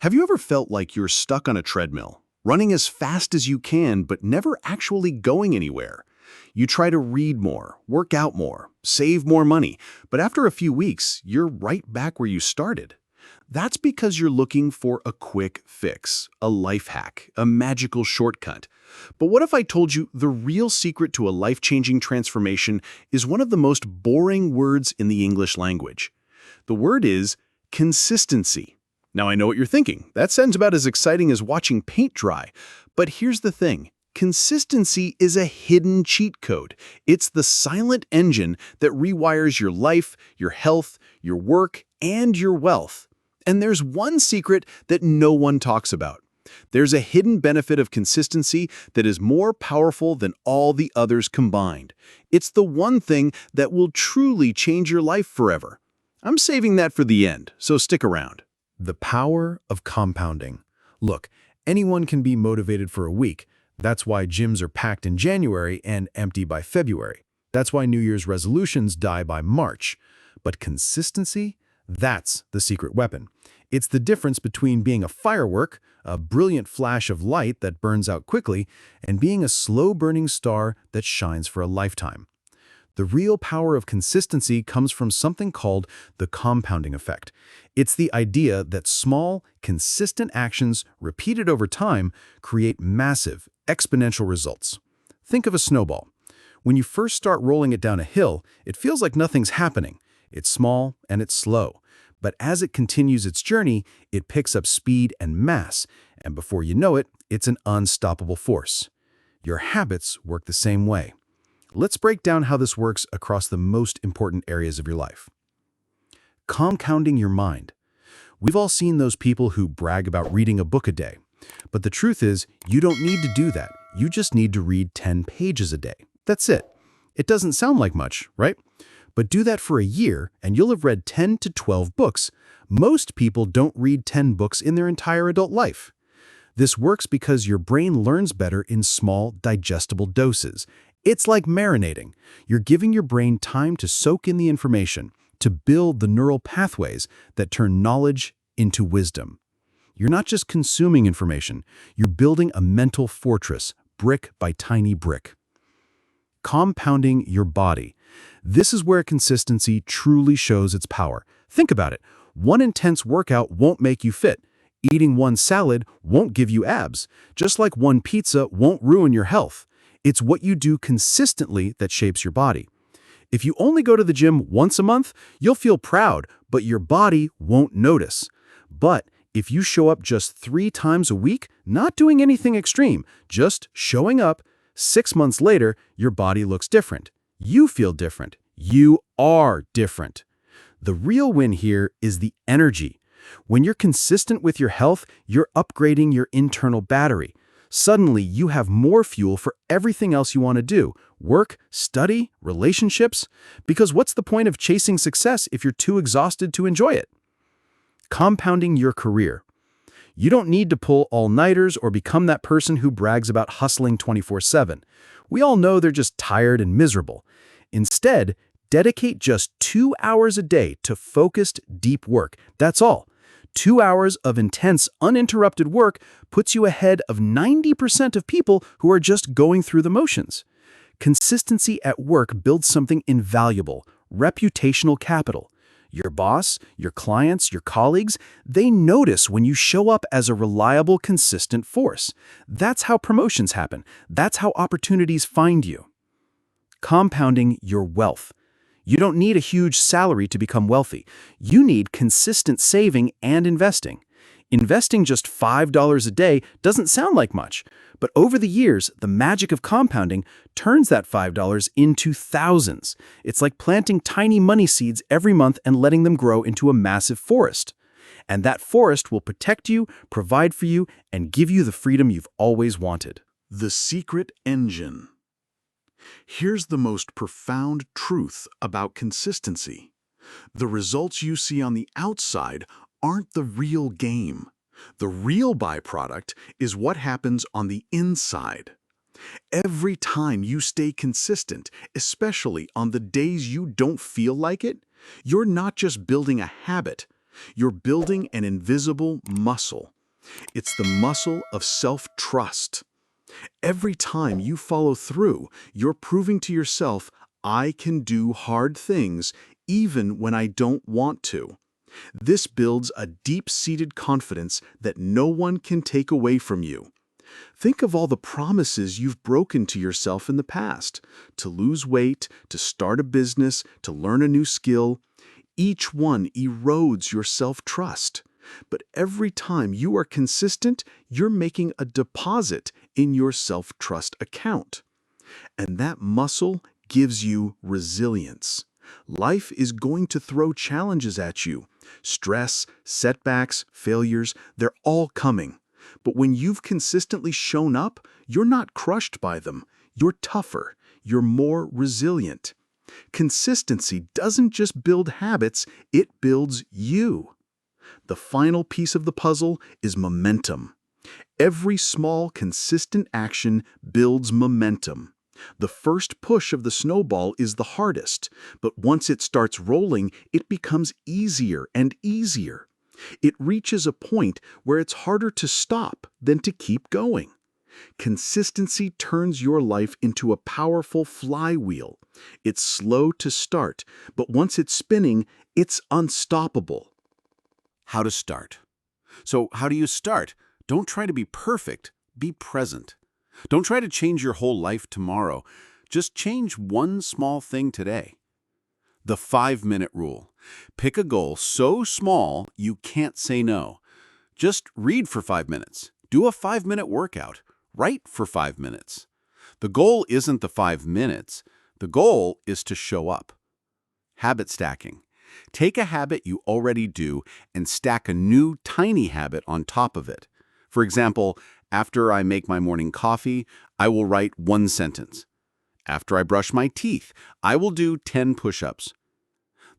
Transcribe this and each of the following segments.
Have you ever felt like you're stuck on a treadmill, running as fast as you can, but never actually going anywhere? You try to read more, work out more, save more money, but after a few weeks, you're right back where you started. That's because you're looking for a quick fix, a life hack, a magical shortcut. But what if I told you the real secret to a life-changing transformation is one of the most boring words in the English language? The word is consistency. Now I know what you're thinking. That sounds about as exciting as watching paint dry. But here's the thing. Consistency is a hidden cheat code. It's the silent engine that rewires your life, your health, your work, and your wealth. And there's one secret that no one talks about. There's a hidden benefit of consistency that is more powerful than all the others combined. It's the one thing that will truly change your life forever. I'm saving that for the end, so stick around. The power of compounding. Look, anyone can be motivated for a week. That's why gyms are packed in January and empty by February. That's why New Year's resolutions die by March. But consistency? That's the secret weapon. It's the difference between being a firework, a brilliant flash of light that burns out quickly, and being a slow-burning star that shines for a lifetime. The real power of consistency comes from something called the compounding effect. It's the idea that small, consistent actions repeated over time create massive, exponential results. Think of a snowball. When you first start rolling it down a hill, it feels like nothing's happening. It's small and it's slow. But as it continues its journey, it picks up speed and mass, and before you know it, it's an unstoppable force. Your habits work the same way. Let's break down how this works across the most important areas of your life. Compounding your mind. We've all seen those people who brag about reading a book a day. But the truth is, you don't need to do that. You just need to read 10 pages a day. That's it. It doesn't sound like much, right? But do that for a year, and you'll have read 10 to 12 books. Most people don't read 10 books in their entire adult life. This works because your brain learns better in small, digestible doses. It's like marinating. You're giving your brain time to soak in the information, to build the neural pathways that turn knowledge into wisdom. You're not just consuming information, you're building a mental fortress, brick by tiny brick. Compounding your body. This is where consistency truly shows its power. Think about it. One intense workout won't make you fit. Eating one salad won't give you abs, just like one pizza won't ruin your health. It's what you do consistently that shapes your body. If you only go to the gym once a month, you'll feel proud, but your body won't notice. But if you show up just 3 times a week, not doing anything extreme, just showing up, 6 months later, your body looks different. You feel different. You are different. The real win here is the energy. When you're consistent with your health, you're upgrading your internal battery. Suddenly, you have more fuel for everything else you want to do: work, study, relationships. Because what's the point of chasing success if you're too exhausted to enjoy it? Compounding your career. You don't need to pull all-nighters or become that person who brags about hustling 24/7. We all know they're just tired and miserable. Instead, dedicate just 2 hours a day to focused, deep work. That's all. 2 hours of intense, uninterrupted work puts you ahead of 90% of people who are just going through the motions. Consistency at work builds something invaluable: reputational capital. Your boss, your clients, your colleagues, they notice when you show up as a reliable, consistent force. That's how promotions happen. That's how opportunities find you. Compounding your wealth. You don't need a huge salary to become wealthy. You need consistent saving and investing. Investing just $5 a day doesn't sound like much, but over the years, the magic of compounding turns that $5 into thousands. It's like planting tiny money seeds every month and letting them grow into a massive forest. And that forest will protect you, provide for you, and give you the freedom you've always wanted. The secret engine. Here's the most profound truth about consistency. The results you see on the outside aren't the real game. The real byproduct is what happens on the inside. Every time you stay consistent, especially on the days you don't feel like it, you're not just building a habit, You're building an invisible muscle. It's the muscle of self-trust. Every time you follow through, you're proving to yourself, I can do hard things even when I don't want to. This builds a deep-seated confidence that no one can take away from you. Think of all the promises you've broken to yourself in the past, to lose weight, to start a business, to learn a new skill. Each one erodes your self-trust. But every time you are consistent, you're making a deposit in your self-trust account. And that muscle gives you resilience. Life is going to throw challenges at you. Stress, setbacks, failures, they're all coming. But when you've consistently shown up, you're not crushed by them. You're tougher. You're more resilient. Consistency doesn't just build habits, it builds you. The final piece of the puzzle is momentum. Every small, consistent action builds momentum. The first push of the snowball is the hardest, but once it starts rolling, it becomes easier and easier. It reaches a point where it's harder to stop than to keep going. Consistency turns your life into a powerful flywheel. It's slow to start, but once it's spinning, it's unstoppable. How to start. So how do you start? Don't try to be perfect. Be present. Don't try to change your whole life tomorrow. Just change one small thing today. The 5-minute rule. Pick a goal so small you can't say no. Just read for 5 minutes. Do a 5-minute workout. Write for 5 minutes. The goal isn't the 5 minutes. The goal is to show up. Habit stacking. Take a habit you already do and stack a new tiny habit on top of it. For example, after I make my morning coffee, I will write 1 sentence. After I brush my teeth, I will do 10 push-ups.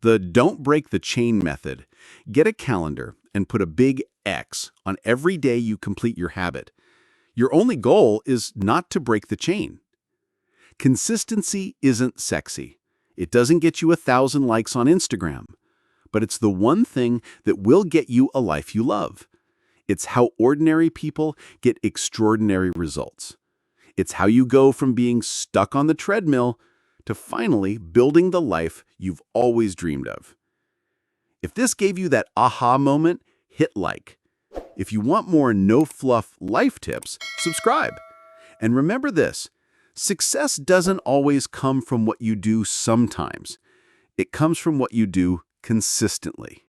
The don't break the chain method. Get a calendar and put a big X on every day you complete your habit. Your only goal is not to break the chain. Consistency isn't sexy. It doesn't get you 1,000 likes on Instagram. But it's the one thing that will get you a life you love. It's how ordinary people get extraordinary results. It's how you go from being stuck on the treadmill to finally building the life you've always dreamed of. If this gave you that aha moment, hit like. If you want more no-fluff life tips, subscribe. And remember this, success doesn't always come from what you do sometimes. It comes from what you do consistently.